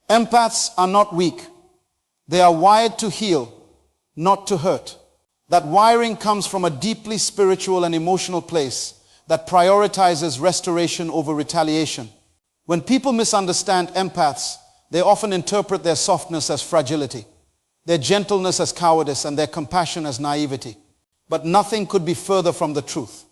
Empaths are not weak. They are wired to heal, not to hurt. That wiring comes from a deeply spiritual and emotional place that prioritizes restoration over retaliation. When people misunderstand empaths, they often interpret their softness as fragility, their gentleness as cowardice, and their compassion as naivety. But nothing could be further from the truth.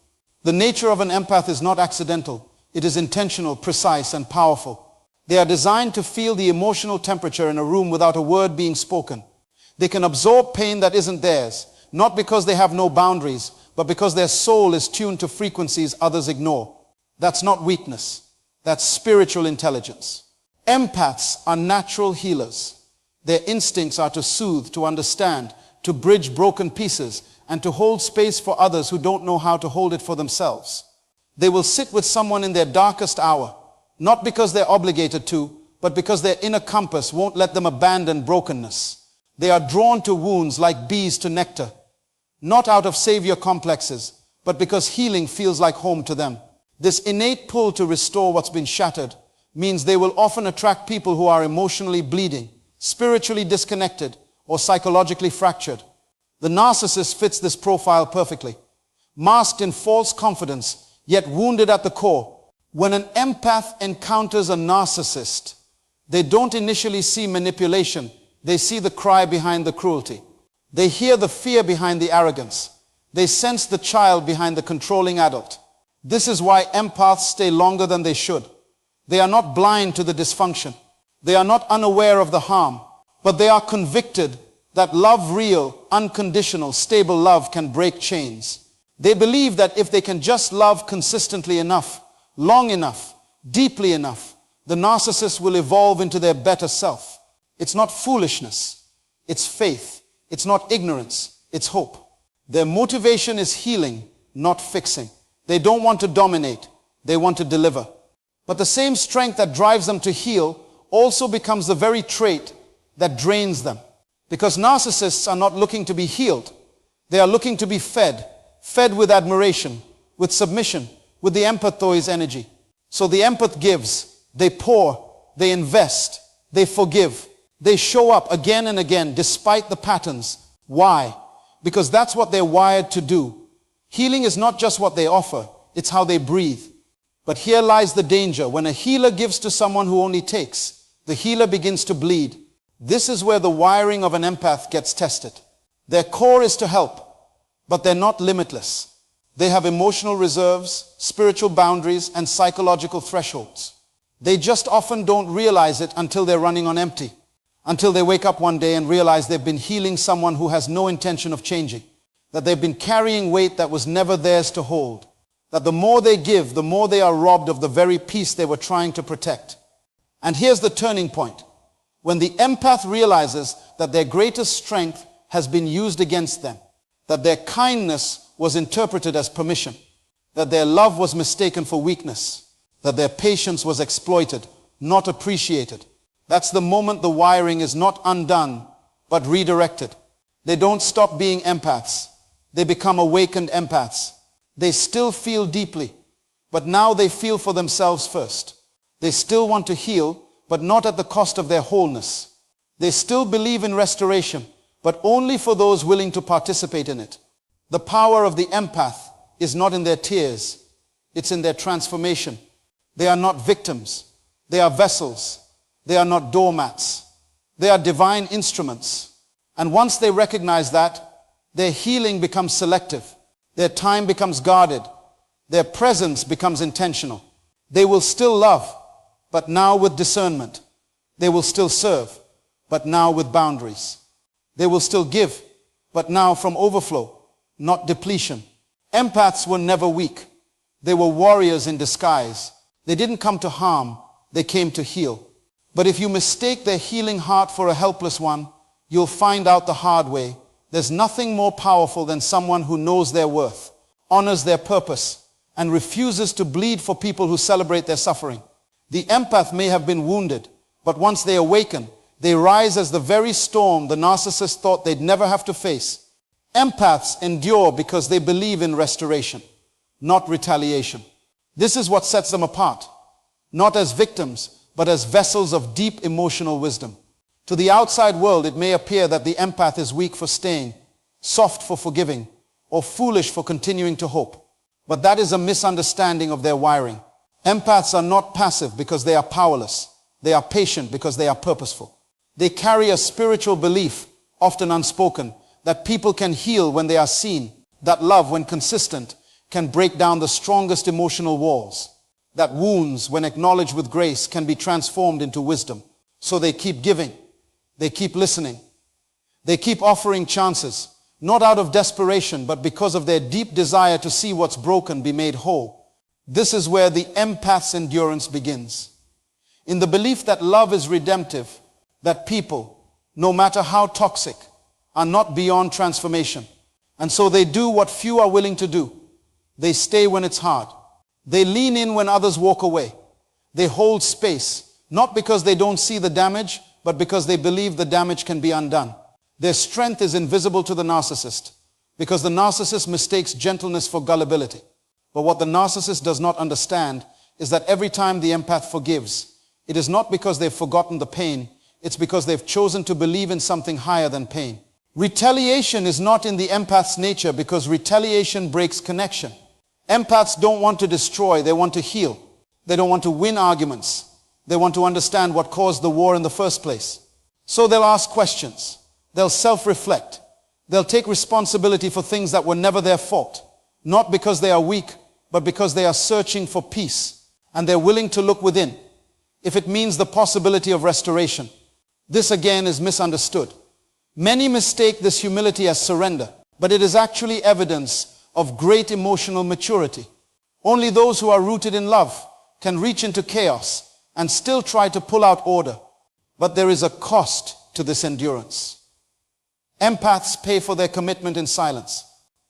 The nature of an empath is not accidental. It is intentional, precise, and powerful. They are designed to feel the emotional temperature in a room without a word being spoken. They can absorb pain that isn't theirs, not because they have no boundaries, but because their soul is tuned to frequencies others ignore. That's not weakness. That's spiritual intelligence. Empaths are natural healers. Their instincts are to soothe, to understand, to bridge broken pieces, and to hold space for others who don't know how to hold it for themselves. They will sit with someone in their darkest hour, not because they're obligated to, but because their inner compass won't let them abandon brokenness. They are drawn to wounds like bees to nectar, not out of savior complexes, but because healing feels like home to them. This innate pull to restore what's been shattered means they will often attract people who are emotionally bleeding, spiritually disconnected, or psychologically fractured. The narcissist fits this profile perfectly. Masked in false confidence, yet wounded at the core. When an empath encounters a narcissist, they don't initially see manipulation. They see the cry behind the cruelty. They hear the fear behind the arrogance. They sense the child behind the controlling adult. This is why empaths stay longer than they should. They are not blind to the dysfunction. They are not unaware of the harm, but they are convicted that love, real, unconditional, stable love, can break chains. They believe that if they can just love consistently enough, long enough, deeply enough, the narcissist will evolve into their better self. It's not foolishness. It's faith. It's not ignorance. It's hope. Their motivation is healing, not fixing. They don't want to dominate. They want to deliver. But the same strength that drives them to heal also becomes the very trait that drains them. Because narcissists are not looking to be healed. They are looking to be fed with admiration, with submission, with the empathoid energy. So the empath gives, they pour, they invest, they forgive. They show up again and again despite the patterns. Why? Because that's what they're wired to do. Healing is not just what they offer, it's how they breathe. But here lies the danger. When a healer gives to someone who only takes, the healer begins to bleed. This is where the wiring of an empath gets tested. Their core is to help, but they're not limitless. They have emotional reserves, spiritual boundaries, and psychological thresholds. They just often don't realize it until they're running on empty. Until they wake up one day and realize they've been healing someone who has no intention of changing. That they've been carrying weight that was never theirs to hold. That the more they give, the more they are robbed of the very peace they were trying to protect. And here's the turning point. When the empath realizes that their greatest strength has been used against them, that their kindness was interpreted as permission, that their love was mistaken for weakness, that their patience was exploited, not appreciated, that's the moment the wiring is not undone, but redirected. They don't stop being empaths. They become awakened empaths. They still feel deeply, but now they feel for themselves first. They still want to heal, but not at the cost of their wholeness. They still believe in restoration, but only for those willing to participate in it. The power of the empath is not in their tears. It's in their transformation. They are not victims. They are vessels. They are not doormats. They are divine instruments. And once they recognize that, their healing becomes selective. Their time becomes guarded. Their presence becomes intentional. They will still love, but now with discernment. They will still serve, but now with boundaries. They will still give, but now from overflow, not depletion. Empaths were never weak. They were warriors in disguise. They didn't come to harm. They came to heal. But if you mistake their healing heart for a helpless one, you'll find out the hard way. There's nothing more powerful than someone who knows their worth, honors their purpose, and refuses to bleed for people who celebrate their suffering. The empath may have been wounded, but once they awaken, they rise as the very storm the narcissist thought they'd never have to face. Empaths endure because they believe in restoration, not retaliation. This is what sets them apart. Not as victims, but as vessels of deep emotional wisdom. To the outside world, it may appear that the empath is weak for staying, soft for forgiving, or foolish for continuing to hope. But that is a misunderstanding of their wiring. Empaths are not passive because they are powerless. They are patient because they are purposeful. They carry a spiritual belief, often unspoken, that people can heal when they are seen, that love, when consistent, can break down the strongest emotional walls, that wounds, when acknowledged with grace, can be transformed into wisdom. So they keep giving, they keep listening, they keep offering chances, not out of desperation, but because of their deep desire to see what's broken be made whole. This is where the empath's endurance begins. In the belief that love is redemptive, that people, no matter how toxic, are not beyond transformation. And so they do what few are willing to do. They stay when it's hard. They lean in when others walk away. They hold space, not because they don't see the damage, but because they believe the damage can be undone. Their strength is invisible to the narcissist, because the narcissist mistakes gentleness for gullibility. But what the narcissist does not understand is that every time the empath forgives, it is not because they've forgotten the pain, it's because they've chosen to believe in something higher than pain. Retaliation is not in the empath's nature because retaliation breaks connection. Empaths don't want to destroy, they want to heal. They don't want to win arguments. They want to understand what caused the war in the first place. So they'll ask questions. They'll self-reflect. They'll take responsibility for things that were never their fault. Not because they are weak, but because they are searching for peace. And they're willing to look within, if it means the possibility of restoration. This again is misunderstood. Many mistake this humility as surrender, but it is actually evidence of great emotional maturity. Only those who are rooted in love can reach into chaos and still try to pull out order. But there is a cost to this endurance. Empaths pay for their commitment in silence.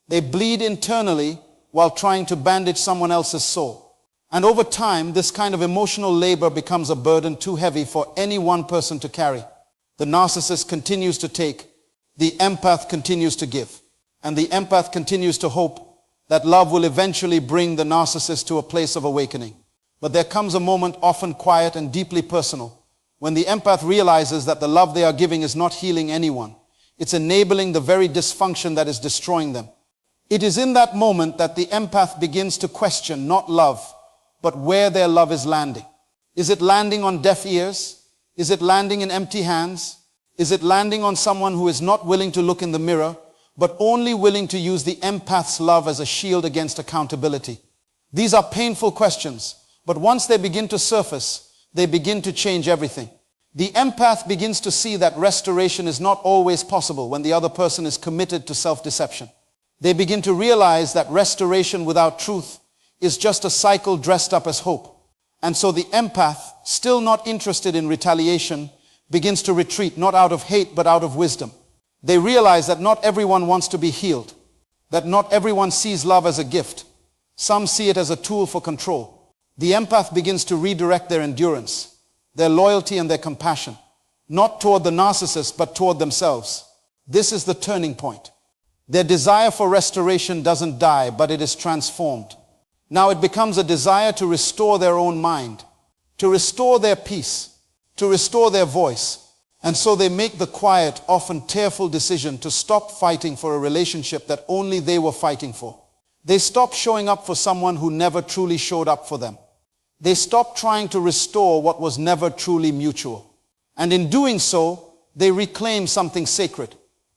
They bleed internally while trying to bandage someone else's soul. And over time, this kind of emotional labor becomes a burden too heavy for any one person to carry. The narcissist continues to take, the empath continues to give, and the empath continues to hope that love will eventually bring the narcissist to a place of awakening. But there comes a moment, often quiet and deeply personal, when the empath realizes that the love they are giving is not healing anyone. It's enabling the very dysfunction that is destroying them. It is in that moment that the empath begins to question not love, but where their love is landing. Is it landing on deaf ears? Is it landing in empty hands? Is it landing on someone who is not willing to look in the mirror, but only willing to use the empath's love as a shield against accountability? These are painful questions, but once they begin to surface, they begin to change everything. The empath begins to see that restoration is not always possible when the other person is committed to self-deception. They begin to realize that restoration without truth is just a cycle dressed up as hope. And so the empath, still not interested in retaliation, begins to retreat, not out of hate, but out of wisdom. They realize that not everyone wants to be healed, that not everyone sees love as a gift. Some see it as a tool for control. The empath begins to redirect their endurance, their loyalty and their compassion, not toward the narcissist, but toward themselves. This is the turning point. Their desire for restoration doesn't die, but it is transformed. Now it becomes a desire to restore their own mind, to restore their peace, to restore their voice. And so they make the quiet, often tearful decision to stop fighting for a relationship that only they were fighting for. They stop showing up for someone who never truly showed up for them. They stop trying to restore what was never truly mutual. And in doing so, they reclaim something sacred,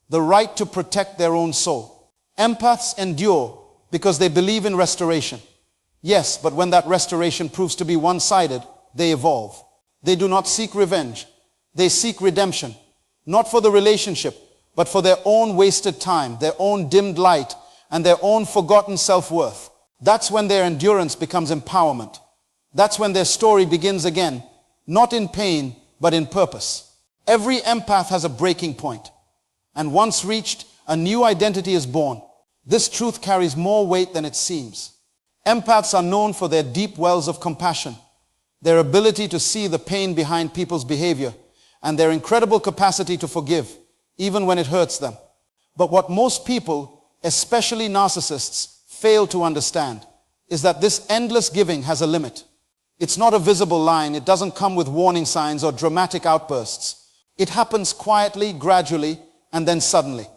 the right to protect their own soul. Empaths endure because they believe in restoration. Yes, but when that restoration proves to be one-sided, they evolve. They do not seek revenge. They seek redemption, not for the relationship, but for their own wasted time, their own dimmed light, and their own forgotten self-worth. That's when their endurance becomes empowerment. That's when their story begins again, not in pain, but in purpose. Every empath has a breaking point, and once reached, a new identity is born. This truth carries more weight than it seems. Empaths are known for their deep wells of compassion, their ability to see the pain behind people's behavior, and their incredible capacity to forgive, even when it hurts them. But what most people, especially narcissists, fail to understand is that this endless giving has a limit. It's not a visible line. It doesn't come with warning signs or dramatic outbursts. It happens quietly, gradually, and then suddenly.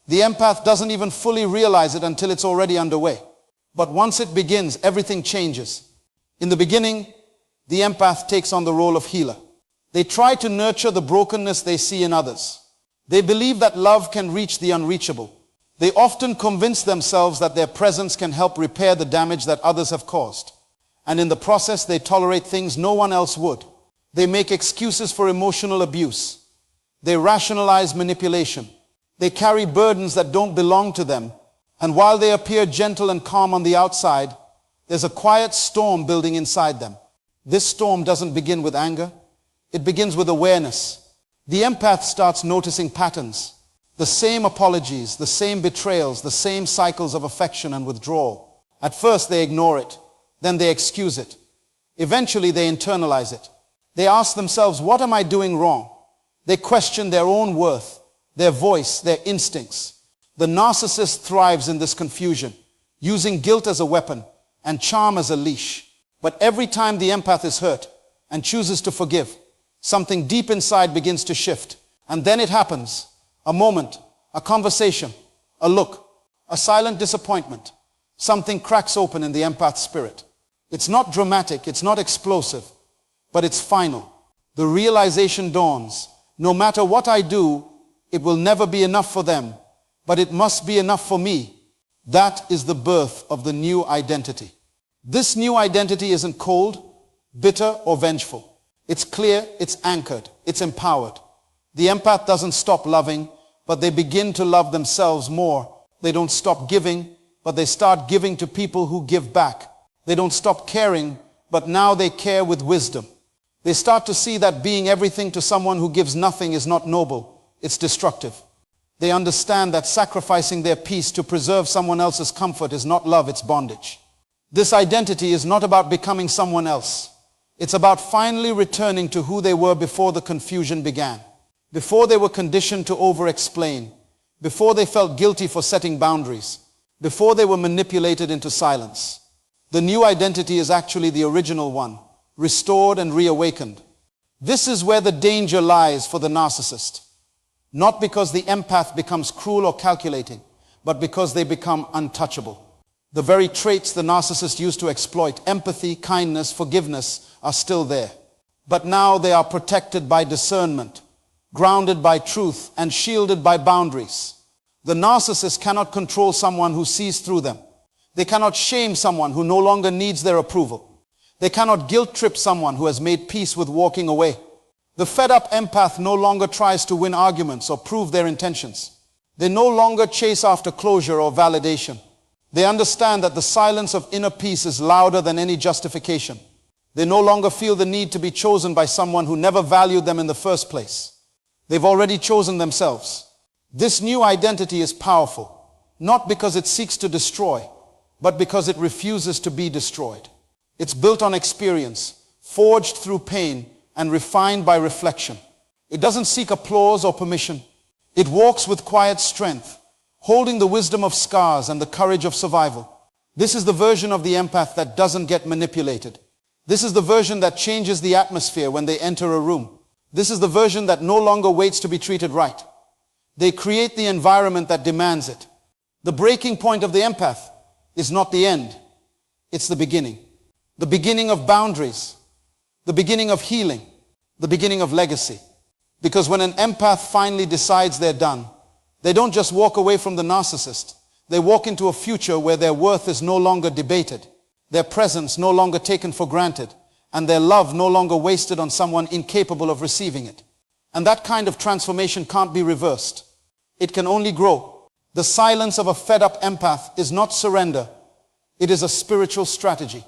The empath doesn't even fully realize it until it's already underway. But once it begins, everything changes. In the beginning, the empath takes on the role of healer. They try to nurture the brokenness they see in others. They believe that love can reach the unreachable. They often convince themselves that their presence can help repair the damage that others have caused. And in the process, they tolerate things no one else would. They make excuses for emotional abuse. They rationalize manipulation. They carry burdens that don't belong to them. And while they appear gentle and calm on the outside, there's a quiet storm building inside them. This storm doesn't begin with anger. It begins with awareness. The empath starts noticing patterns. The same apologies, the same betrayals, the same cycles of affection and withdrawal. At first they ignore it. Then they excuse it. Eventually they internalize it. They ask themselves, what am I doing wrong? They question their own worth, their voice, their instincts. The narcissist thrives in this confusion, using guilt as a weapon and charm as a leash. But every time the empath is hurt and chooses to forgive, something deep inside begins to shift. And then it happens. A moment, a conversation, a look, a silent disappointment. Something cracks open in the empath's spirit. It's not dramatic, it's not explosive, but it's final. The realization dawns. No matter what I do, it will never be enough for them, but it must be enough for me. That is the birth of the new identity. This new identity isn't cold, bitter, or vengeful. It's clear, it's anchored, it's empowered. The empath doesn't stop loving, but they begin to love themselves more. They don't stop giving, but they start giving to people who give back. They don't stop caring, but now they care with wisdom. They start to see that being everything to someone who gives nothing is not noble, it's destructive. They understand that sacrificing their peace to preserve someone else's comfort is not love, it's bondage. This identity is not about becoming someone else. It's about finally returning to who they were before the confusion began. Before they were conditioned to over-explain. Before they felt guilty for setting boundaries. Before they were manipulated into silence. The new identity is actually the original one, restored and reawakened. This is where the danger lies for the narcissist. Not because the empath becomes cruel or calculating, but because they become untouchable. The very traits the narcissist used to exploit, empathy, kindness, forgiveness, are still there. But now they are protected by discernment, grounded by truth, and shielded by boundaries. The narcissist cannot control someone who sees through them. They cannot shame someone who no longer needs their approval. They cannot guilt-trip someone who has made peace with walking away. The fed-up empath no longer tries to win arguments or prove their intentions. They no longer chase after closure or validation. They understand that the silence of inner peace is louder than any justification. They no longer feel the need to be chosen by someone who never valued them in the first place. They've already chosen themselves. This new identity is powerful, not because it seeks to destroy, but because it refuses to be destroyed. It's built on experience, forged through pain, and refined by reflection. It doesn't seek applause or permission. It walks with quiet strength, holding the wisdom of scars and the courage of survival. This is the version of the empath that doesn't get manipulated. This is the version that changes the atmosphere when they enter a room. This is the version that no longer waits to be treated right. They create the environment that demands it. The breaking point of the empath is not the end. It's the beginning. The beginning of boundaries. The beginning of healing. The beginning of legacy. Because when an empath finally decides they're done, they don't just walk away from the narcissist. They walk into a future where their worth is no longer debated, their presence no longer taken for granted, and their love no longer wasted on someone incapable of receiving it. And that kind of transformation can't be reversed. It can only grow. The silence of a fed-up empath is not surrender. It is a spiritual strategy.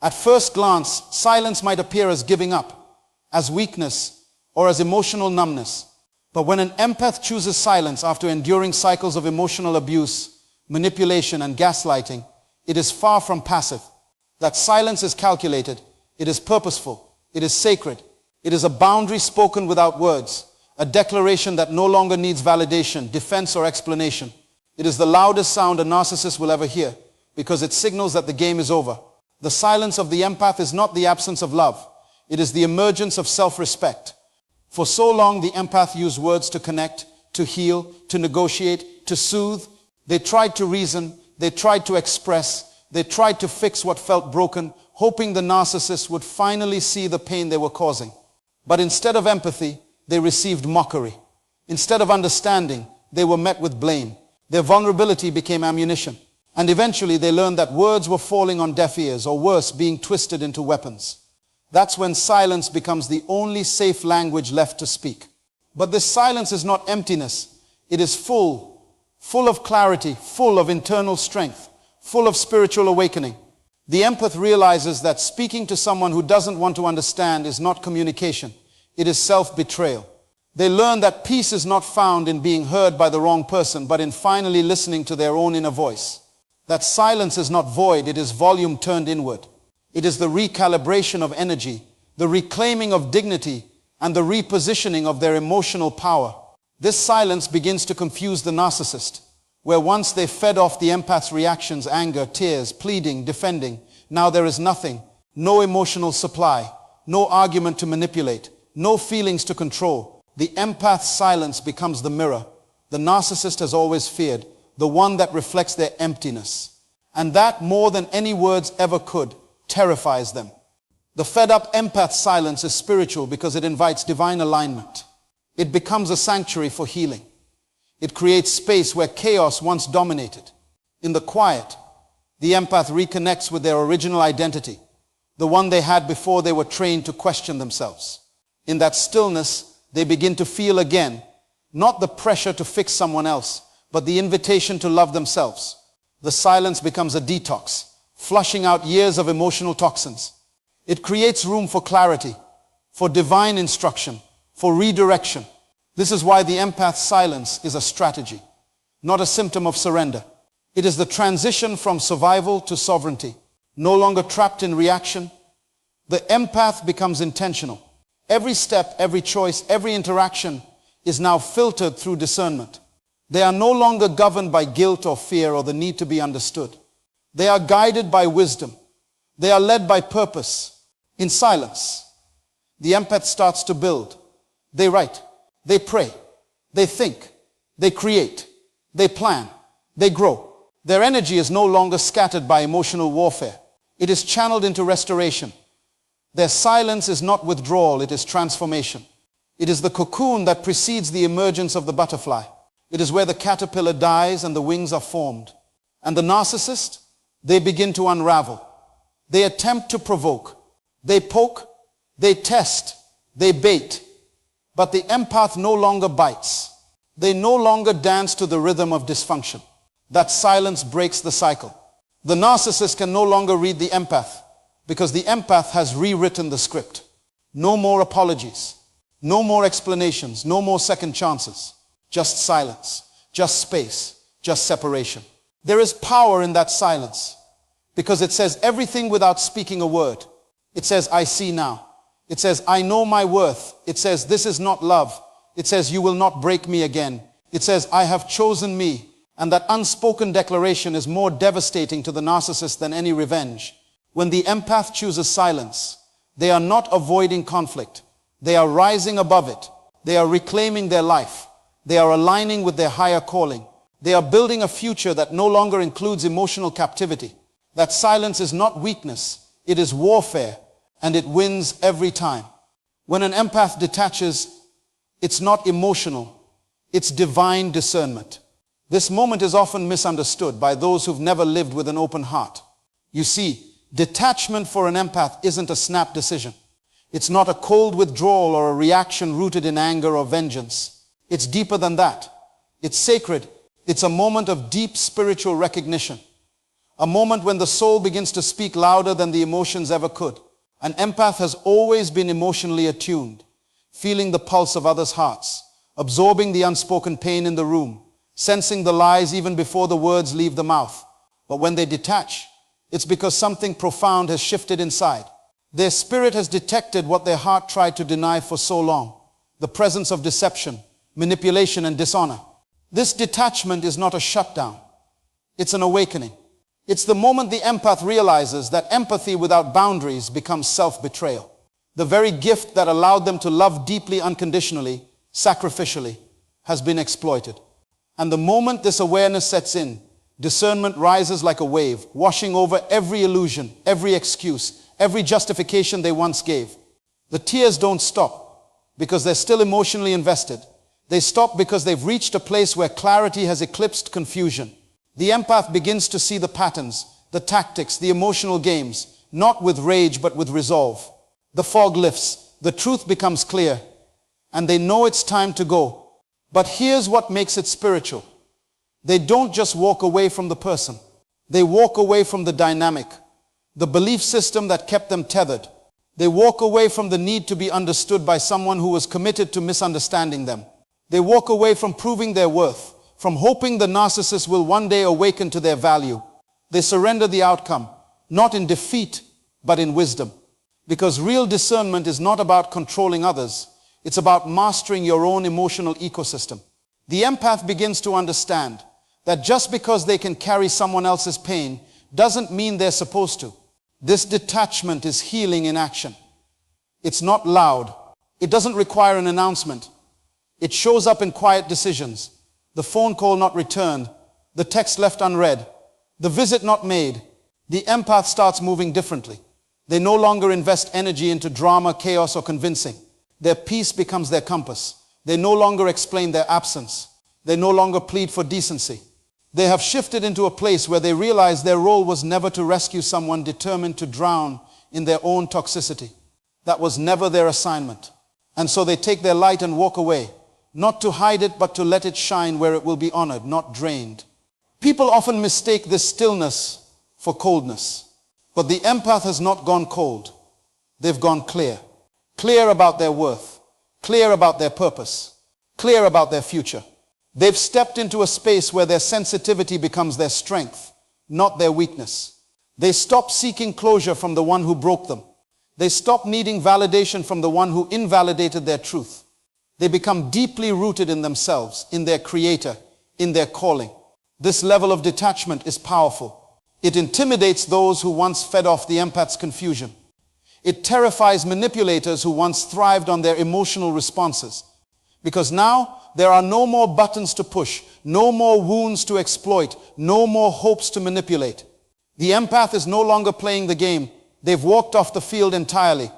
At first glance, silence might appear as giving up, as weakness, or as emotional numbness. But when an empath chooses silence after enduring cycles of emotional abuse, manipulation, and gaslighting, it is far from passive. That silence is calculated, it is purposeful, it is sacred, it is a boundary spoken without words, a declaration that no longer needs validation, defense, or explanation. It is the loudest sound a narcissist will ever hear, because it signals that the game is over. The silence of the empath is not the absence of love. It is the emergence of self-respect. For so long, the empath used words to connect, to heal, to negotiate, to soothe. They tried to reason, they tried to express, they tried to fix what felt broken, hoping the narcissist would finally see the pain they were causing. But instead of empathy, they received mockery. Instead of understanding, they were met with blame. Their vulnerability became ammunition. And eventually they learned that words were falling on deaf ears, or worse, being twisted into weapons. That's when silence becomes the only safe language left to speak. But this silence is not emptiness. It is full of clarity, full of internal strength, full of spiritual awakening. The empath realizes that speaking to someone who doesn't want to understand is not communication. It is self-betrayal. They learn that peace is not found in being heard by the wrong person, but in finally listening to their own inner voice. That silence is not void, it is volume turned inward. It is the recalibration of energy, the reclaiming of dignity, and the repositioning of their emotional power. This silence begins to confuse the narcissist, where once they fed off the empath's reactions, anger, tears, pleading, defending, now there is nothing, no emotional supply, no argument to manipulate, no feelings to control. The empath's silence becomes the mirror the narcissist has always feared, the one that reflects their emptiness. And that, more than any words ever could, terrifies them. The fed-up empath's silence is spiritual because it invites divine alignment. It becomes a sanctuary for healing. It creates space where chaos once dominated. In the quiet, the empath reconnects with their original identity, the one they had before they were trained to question themselves. In that stillness, they begin to feel again, not the pressure to fix someone else, but the invitation to love themselves. The silence becomes a detox, flushing out years of emotional toxins. It creates room for clarity, for divine instruction, for redirection. This is why the empath's silence is a strategy, not a symptom of surrender. It is the transition from survival to sovereignty. No longer trapped in reaction, the empath becomes intentional. Every step, every choice, every interaction is now filtered through discernment. They are no longer governed by guilt or fear or the need to be understood. They are guided by wisdom. They are led by purpose. In silence, the empath starts to build. They write, they pray, they think, they create, they plan, they grow. Their energy is no longer scattered by emotional warfare. It is channeled into restoration. Their silence is not withdrawal, it is transformation. It is the cocoon that precedes the emergence of the butterfly. It is where the caterpillar dies and the wings are formed. And the narcissist, they begin to unravel. They attempt to provoke. They poke, they test, they bait. But the empath no longer bites. They no longer dance to the rhythm of dysfunction. That silence breaks the cycle. The narcissist can no longer read the empath, because the empath has rewritten the script. No more apologies, no more explanations, no more second chances. Just silence, just space, just separation. There is power in that silence because it says everything without speaking a word. It says, I see now. It says, I know my worth. It says, this is not love. It says, you will not break me again. It says, I have chosen me. And that unspoken declaration is more devastating to the narcissist than any revenge. When the empath chooses silence, they are not avoiding conflict. They are rising above it. They are reclaiming their life. They are aligning with their higher calling. They are building a future that no longer includes emotional captivity. That silence is not weakness. It is warfare, and it wins every time. When an empath detaches, it's not emotional. It's divine discernment. This moment is often misunderstood by those who've never lived with an open heart. You see, detachment for an empath isn't a snap decision. It's not a cold withdrawal or a reaction rooted in anger or vengeance. It's deeper than that. It's sacred. It's a moment of deep spiritual recognition. A moment when the soul begins to speak louder than the emotions ever could. An empath has always been emotionally attuned, feeling the pulse of others' hearts, absorbing the unspoken pain in the room, sensing the lies even before the words leave the mouth. But when they detach, it's because something profound has shifted inside. Their spirit has detected what their heart tried to deny for so long, the presence of deception, manipulation, and dishonor. This detachment is not a shutdown. It's an awakening. It's the moment the empath realizes that empathy without boundaries becomes self-betrayal. The very gift that allowed them to love deeply, unconditionally, sacrificially, has been exploited. And the moment this awareness sets in, discernment rises like a wave, washing over every illusion, every excuse, every justification they once gave. The tears don't stop because they're still emotionally invested. They stop because they've reached a place where clarity has eclipsed confusion. The empath begins to see the patterns, the tactics, the emotional games, not with rage but with resolve. The fog lifts, the truth becomes clear, and they know it's time to go. But here's what makes it spiritual. They don't just walk away from the person. They walk away from the dynamic, the belief system that kept them tethered. They walk away from the need to be understood by someone who was committed to misunderstanding them. They walk away from proving their worth, from hoping the narcissist will one day awaken to their value. They surrender the outcome, not in defeat, but in wisdom. Because real discernment is not about controlling others. It's about mastering your own emotional ecosystem. The empath begins to understand that just because they can carry someone else's pain doesn't mean they're supposed to. This detachment is healing in action. It's not loud. It doesn't require an announcement. It shows up in quiet decisions. The phone call not returned, the text left unread, the visit not made. The empath starts moving differently. They no longer invest energy into drama, chaos, or convincing. Their peace becomes their compass. They no longer explain their absence. They no longer plead for decency. They have shifted into a place where they realize their role was never to rescue someone determined to drown in their own toxicity. That was never their assignment. And so they take their light and walk away, not to hide it, but to let it shine where it will be honored, not drained. People often mistake this stillness for coldness. But the empath has not gone cold. They've gone clear. Clear about their worth. Clear about their purpose. Clear about their future. They've stepped into a space where their sensitivity becomes their strength, not their weakness. They stop seeking closure from the one who broke them. They stop needing validation from the one who invalidated their truth. They become deeply rooted in themselves, in their creator, in their calling. This level of detachment is powerful. It intimidates those who once fed off the empath's confusion. It terrifies manipulators who once thrived on their emotional responses. Because now there are no more buttons to push, no more wounds to exploit, no more hopes to manipulate. The empath is no longer playing the game. They've walked off the field entirely.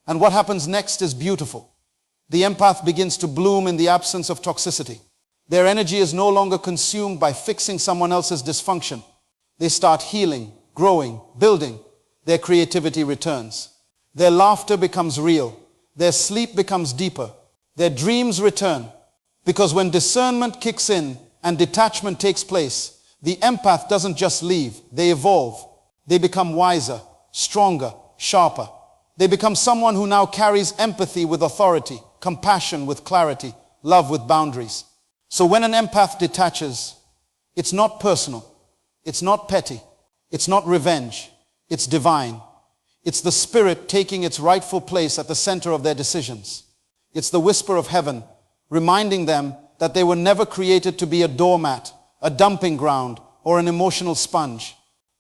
And what happens next is beautiful. The empath begins to bloom in the absence of toxicity. Their energy is no longer consumed by fixing someone else's dysfunction. They start healing, growing, building. Their creativity returns. Their laughter becomes real. Their sleep becomes deeper. Their dreams return. Because when discernment kicks in and detachment takes place, the empath doesn't just leave, they evolve. They become wiser, stronger, sharper. They become someone who now carries empathy with authority, compassion with clarity, love with boundaries. So when an empath detaches, it's not personal, it's not petty, it's not revenge, it's divine. It's the spirit taking its rightful place at the center of their decisions. It's the whisper of heaven, reminding them that they were never created to be a doormat, a dumping ground, or an emotional sponge.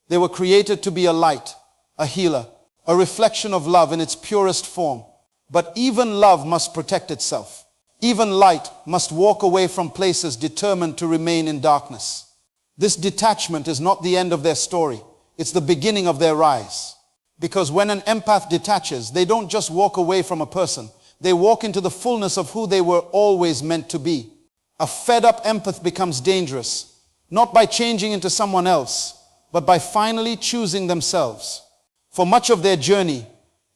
They were created to be a light, a healer, a reflection of love in its purest form. But even love must protect itself. Even light must walk away from places determined to remain in darkness. This detachment is not the end of their story. It's the beginning of their rise. Because when an empath detaches, they don't just walk away from a person. They walk into the fullness of who they were always meant to be. A fed-up empath becomes dangerous, not by changing into someone else, but by finally choosing themselves. For much of their journey,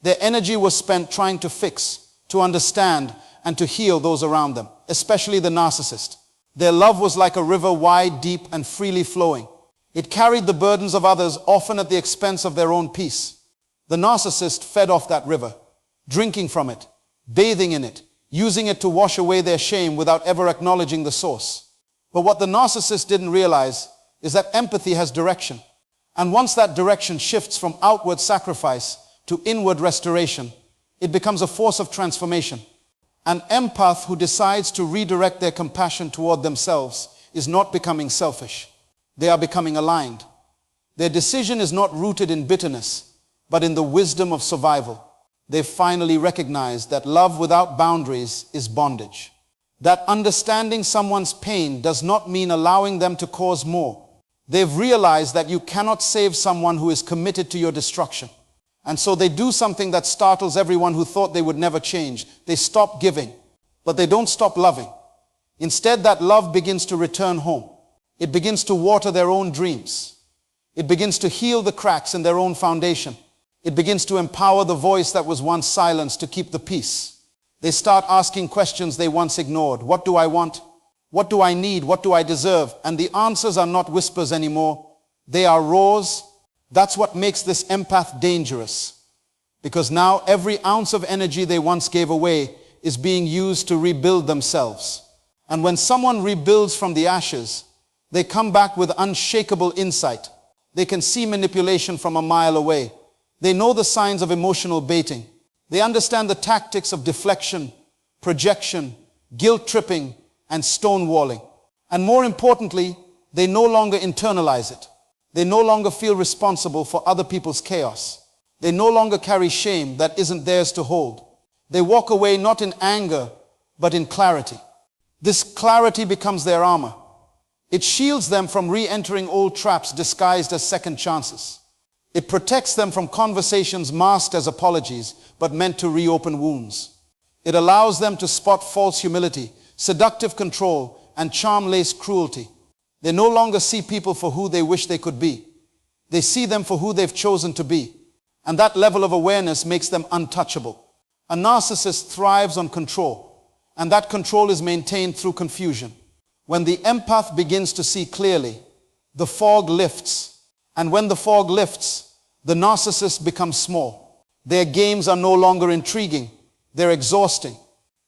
their energy was spent trying to fix, to understand, and to heal those around them, especially the narcissist. Their love was like a river, wide, deep, and freely flowing. It carried the burdens of others, often at the expense of their own peace. The narcissist fed off that river, drinking from it, bathing in it, using it to wash away their shame without ever acknowledging the source. But what the narcissist didn't realize is that empathy has direction. And once that direction shifts from outward sacrifice to inward restoration, it becomes a force of transformation. An empath who decides to redirect their compassion toward themselves is not becoming selfish. They are becoming aligned. Their decision is not rooted in bitterness, but in the wisdom of survival. They finally recognize that love without boundaries is bondage. That understanding someone's pain does not mean allowing them to cause more. They've realized that you cannot save someone who is committed to your destruction. And so they do something that startles everyone who thought they would never change. They stop giving, but they don't stop loving. Instead, that love begins to return home. It begins to water their own dreams. It begins to heal the cracks in their own foundation. It begins to empower the voice that was once silenced to keep the peace. They start asking questions they once ignored. What do I want? What do I need? What do I deserve? And the answers are not whispers anymore. They are roars. That's what makes this empath dangerous. Because now every ounce of energy they once gave away is being used to rebuild themselves. And when someone rebuilds from the ashes, they come back with unshakable insight. They can see manipulation from a mile away. They know the signs of emotional baiting. They understand the tactics of deflection, projection, guilt-tripping, and stonewalling. And more importantly, they no longer internalize it. They no longer feel responsible for other people's chaos. They no longer carry shame that isn't theirs to hold. They walk away not in anger, but in clarity. This clarity becomes their armor. It shields them from re-entering old traps disguised as second chances. It protects them from conversations masked as apologies, but meant to reopen wounds. It allows them to spot false humility, seductive control, and charm-laced cruelty. They no longer see people for who they wish they could be. They see them for who they've chosen to be. And that level of awareness makes them untouchable. A narcissist thrives on control, and that control is maintained through confusion. When the empath begins to see clearly, the fog lifts. And when the fog lifts, the narcissist becomes small. Their games are no longer intriguing. They're exhausting.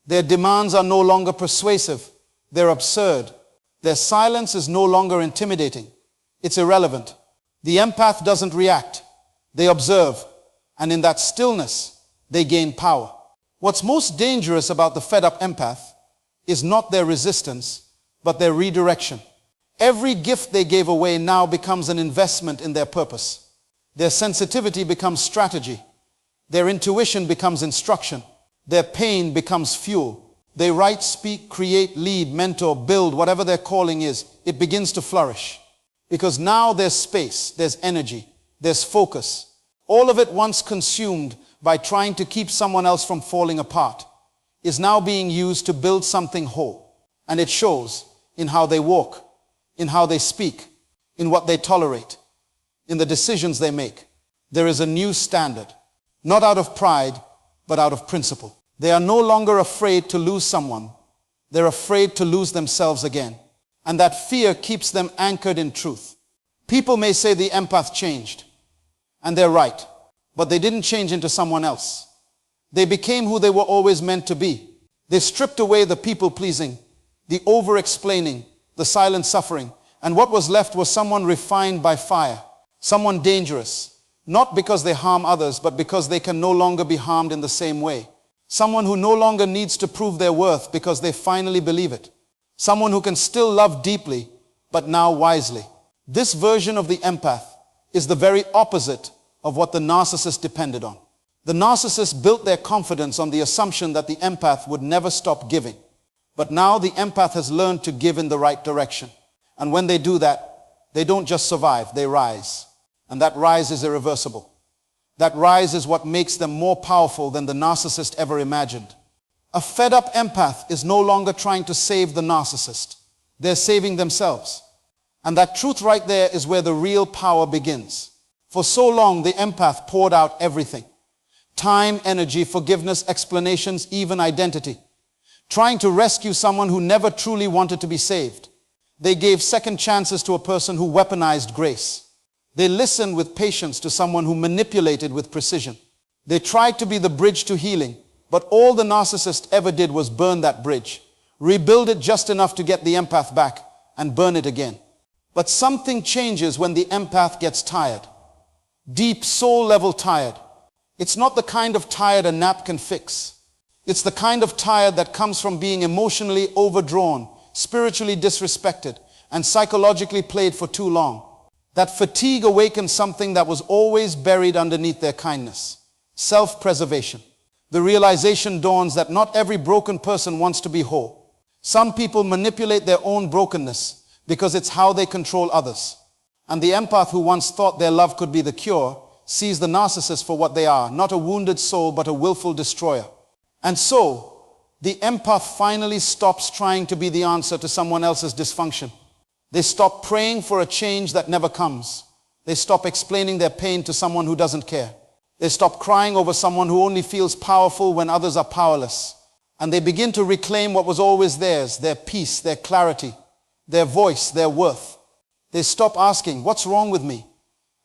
Their demands are no longer persuasive. They're absurd. Their silence is no longer intimidating. It's irrelevant. The empath doesn't react. They observe. And in that stillness, they gain power. What's most dangerous about the fed-up empath is not their resistance, but their redirection. Every gift they gave away now becomes an investment in their purpose. Their sensitivity becomes strategy. Their intuition becomes instruction. Their pain becomes fuel. They write, speak, create, lead, mentor, build, whatever their calling is. It begins to flourish. Because now there's space, there's energy, there's focus. All of it once consumed by trying to keep someone else from falling apart is now being used to build something whole. And it shows in how they walk, in how they speak, in what they tolerate, in the decisions they make. There is a new standard, not out of pride, but out of principle. They are no longer afraid to lose someone. They're afraid to lose themselves again. And that fear keeps them anchored in truth. People may say the empath changed, and they're right, but they didn't change into someone else. They became who they were always meant to be. They stripped away the people-pleasing, the over-explaining, the silent suffering, and what was left was someone refined by fire, someone dangerous, not because they harm others, but because they can no longer be harmed in the same way. Someone who no longer needs to prove their worth because they finally believe it. Someone who can still love deeply, but now wisely. This version of the empath is the very opposite of what the narcissist depended on. The narcissist built their confidence on the assumption that the empath would never stop giving. But now the empath has learned to give in the right direction. And when they do that, they don't just survive, they rise. And that rise is irreversible. That rise is what makes them more powerful than the narcissist ever imagined. A fed-up empath is no longer trying to save the narcissist. They're saving themselves. And that truth right there is where the real power begins. For so long, the empath poured out everything. Time, energy, forgiveness, explanations, even identity. Trying to rescue someone who never truly wanted to be saved. They gave second chances to a person who weaponized grace. They listened with patience to someone who manipulated with precision. They tried to be the bridge to healing, but all the narcissist ever did was burn that bridge, rebuild it just enough to get the empath back, and burn it again. But something changes when the empath gets tired. Deep soul-level tired. It's not the kind of tired a nap can fix. It's the kind of tired that comes from being emotionally overdrawn, spiritually disrespected, and psychologically played for too long. That fatigue awakens something that was always buried underneath their kindness. Self-preservation. The realization dawns that not every broken person wants to be whole. Some people manipulate their own brokenness because it's how they control others. And the empath who once thought their love could be the cure sees the narcissist for what they are, not a wounded soul, but a willful destroyer. And so, the empath finally stops trying to be the answer to someone else's dysfunction. They stop praying for a change that never comes. They stop explaining their pain to someone who doesn't care. They stop crying over someone who only feels powerful when others are powerless. And they begin to reclaim what was always theirs, their peace, their clarity, their voice, their worth. They stop asking, "What's wrong with me?"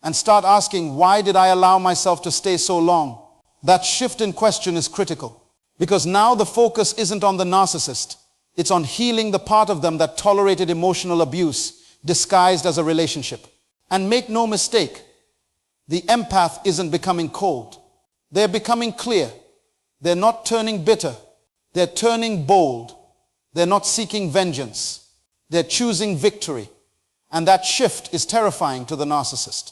and start asking, "Why did I allow myself to stay so long?" That shift in question is critical, because now the focus isn't on the narcissist. It's on healing the part of them that tolerated emotional abuse disguised as a relationship. And make no mistake, the empath isn't becoming cold. They're becoming clear. They're not turning bitter. They're turning bold. They're not seeking vengeance. They're choosing victory. And that shift is terrifying to the narcissist,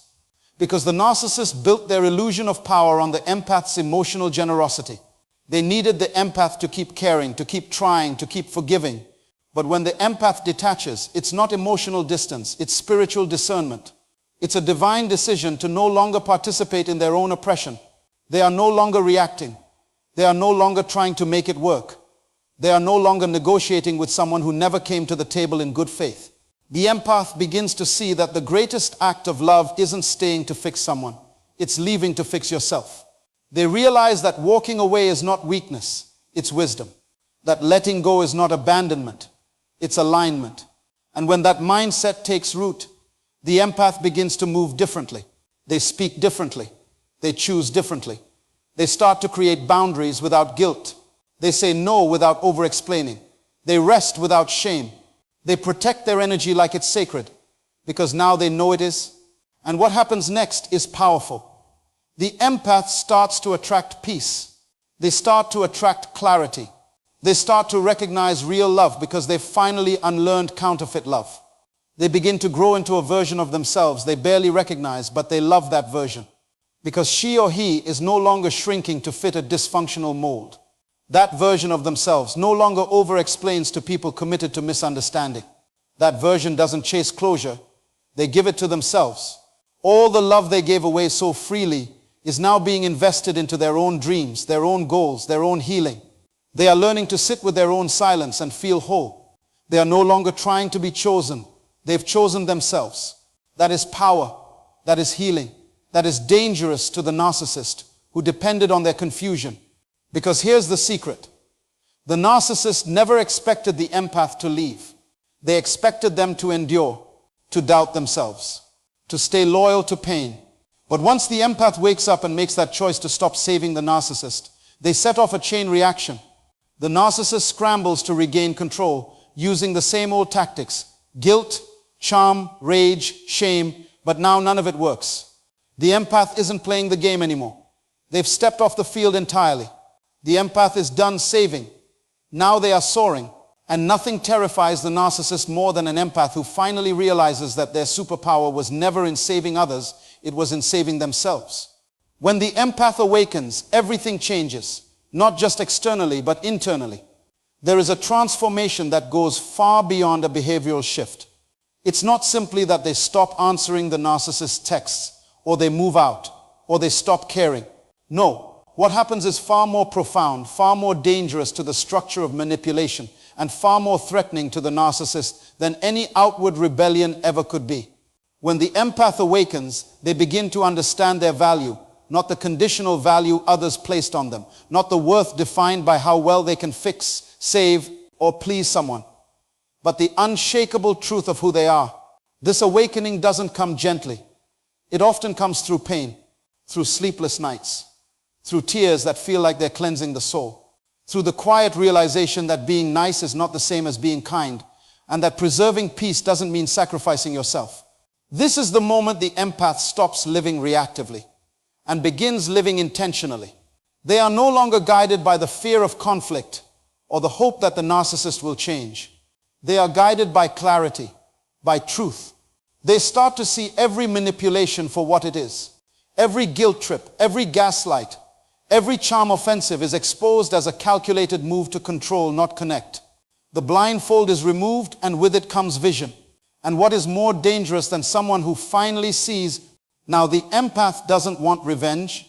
because the narcissist built their illusion of power on the empath's emotional generosity. They needed the empath to keep caring, to keep trying, to keep forgiving. But when the empath detaches, it's not emotional distance, it's spiritual discernment. It's a divine decision to no longer participate in their own oppression. They are no longer reacting. They are no longer trying to make it work. They are no longer negotiating with someone who never came to the table in good faith. The empath begins to see that the greatest act of love isn't staying to fix someone. It's leaving to fix yourself. They realize that walking away is not weakness, it's wisdom. That letting go is not abandonment, it's alignment. And when that mindset takes root, the empath begins to move differently. They speak differently. They choose differently. They start to create boundaries without guilt. They say no without over-explaining. They rest without shame. They protect their energy like it's sacred, because now they know it is. And what happens next is powerful. The empath starts to attract peace. They start to attract clarity. They start to recognize real love because they've finally unlearned counterfeit love. They begin to grow into a version of themselves they barely recognize, but they love that version, because she or he is no longer shrinking to fit a dysfunctional mold. That version of themselves no longer over-explains to people committed to misunderstanding. That version doesn't chase closure. They give it to themselves. All the love they gave away so freely is now being invested into their own dreams, their own goals, their own healing. They are learning to sit with their own silence and feel whole. They are no longer trying to be chosen. They've chosen themselves. That is power. That is healing. That is dangerous to the narcissist who depended on their confusion. Because here's the secret. The narcissist never expected the empath to leave. They expected them to endure, to doubt themselves, to stay loyal to pain. But once the empath wakes up and makes that choice to stop saving the narcissist, they set off a chain reaction. The narcissist scrambles to regain control using the same old tactics: guilt, charm, rage, shame, but now none of it works. The empath isn't playing the game anymore. They've stepped off the field entirely. The empath is done saving. Now they are soaring, and nothing terrifies the narcissist more than an empath who finally realizes that their superpower was never in saving others, it was in saving themselves. When the empath awakens, everything changes, not just externally, but internally. There is a transformation that goes far beyond a behavioral shift. It's not simply that they stop answering the narcissist's texts, or they move out, or they stop caring. No. What happens is far more profound, far more dangerous to the structure of manipulation, and far more threatening to the narcissist than any outward rebellion ever could be. When the empath awakens, they begin to understand their value, not the conditional value others placed on them, not the worth defined by how well they can fix, save, or please someone, but the unshakable truth of who they are. This awakening doesn't come gently. It often comes through pain, through sleepless nights, through tears that feel like they're cleansing the soul, through the quiet realization that being nice is not the same as being kind, and that preserving peace doesn't mean sacrificing yourself. This is the moment the empath stops living reactively and begins living intentionally. They are no longer guided by the fear of conflict or the hope that the narcissist will change. They are guided by clarity, by truth, They start to see every manipulation for what it is. Every guilt trip, every gaslight, every charm offensive is exposed as a calculated move to control, not connect. The blindfold is removed, and with it comes vision. And what is more dangerous than someone who finally sees? Now, the empath doesn't want revenge.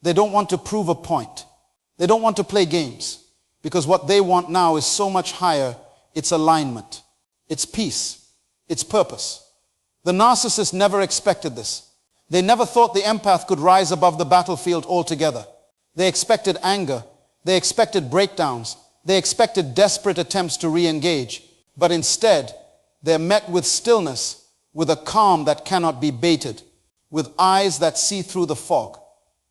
They don't want to prove a point. They don't want to play games, because what they want now is so much higher. It's alignment. It's peace. It's purpose. The narcissist never expected this. They never thought the empath could rise above the battlefield altogether. They expected anger. They expected breakdowns. They expected desperate attempts to re-engage. But instead, they're met with stillness, with a calm that cannot be baited, with eyes that see through the fog.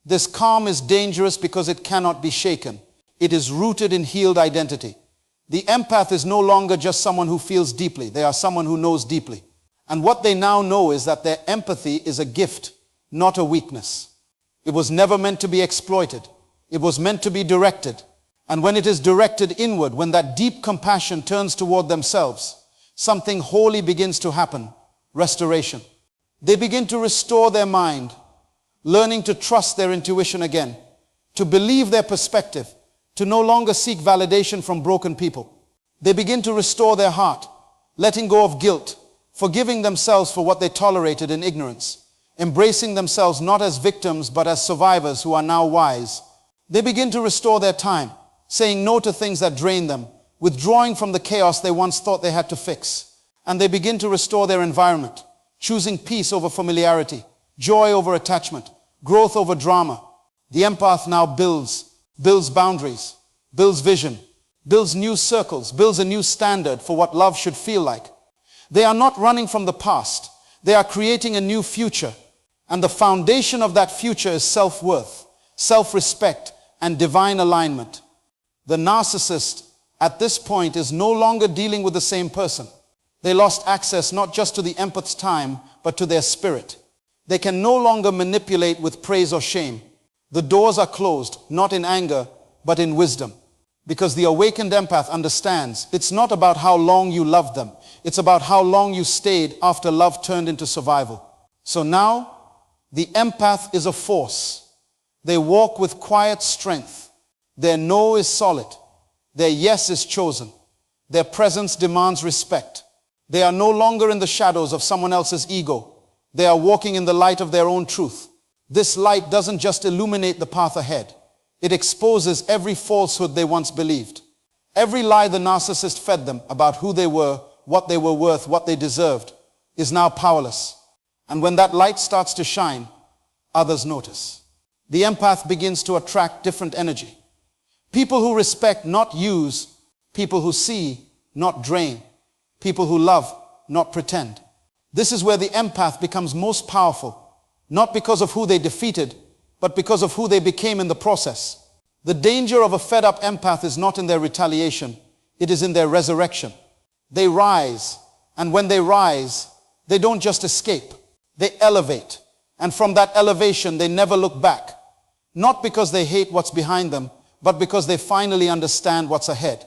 This calm is dangerous because it cannot be shaken. It is rooted in healed identity. The empath is no longer just someone who feels deeply. They are someone who knows deeply. And what they now know is that their empathy is a gift, not a weakness. It was never meant to be exploited. It was meant to be directed. And when it is directed inward, when that deep compassion turns toward themselves, something holy begins to happen: restoration. They begin to restore their mind, learning to trust their intuition again, to believe their perspective, to no longer seek validation from broken people. They begin to restore their heart, letting go of guilt, forgiving themselves for what they tolerated in ignorance, embracing themselves not as victims but as survivors who are now wise. They begin to restore their time, saying no to things that drain them, withdrawing from the chaos they once thought they had to fix. And they begin to restore their environment, choosing peace over familiarity, joy over attachment, growth over drama. The empath now builds boundaries, builds vision, builds new circles, builds a new standard for what love should feel like. They are not running from the past. They are creating a new future. And the foundation of that future is self-worth, self-respect, and divine alignment. The narcissist at this point is no longer dealing with the same person. They lost access not just to the empath's time, but to their spirit. They can no longer manipulate with praise or shame. The doors are closed, not in anger, but in wisdom. Because the awakened empath understands it's not about how long you loved them. It's about how long you stayed after love turned into survival. So now, the empath is a force. They walk with quiet strength. Their no is solid. Their yes is chosen. Their presence demands respect. They are no longer in the shadows of someone else's ego. They are walking in the light of their own truth. This light doesn't just illuminate the path ahead. It exposes every falsehood they once believed. Every lie the narcissist fed them about who they were worth, what they deserved, is now powerless. And when that light starts to shine, others notice. The empath begins to attract different energy. People who respect, not use. People who see, not drain. People who love, not pretend. This is where the empath becomes most powerful, not because of who they defeated, but because of who they became in the process. The danger of a fed-up empath is not in their retaliation, it is in their resurrection. They rise, and when they rise, they don't just escape, they elevate. And from that elevation, they never look back. Not because they hate what's behind them, but because they finally understand what's ahead.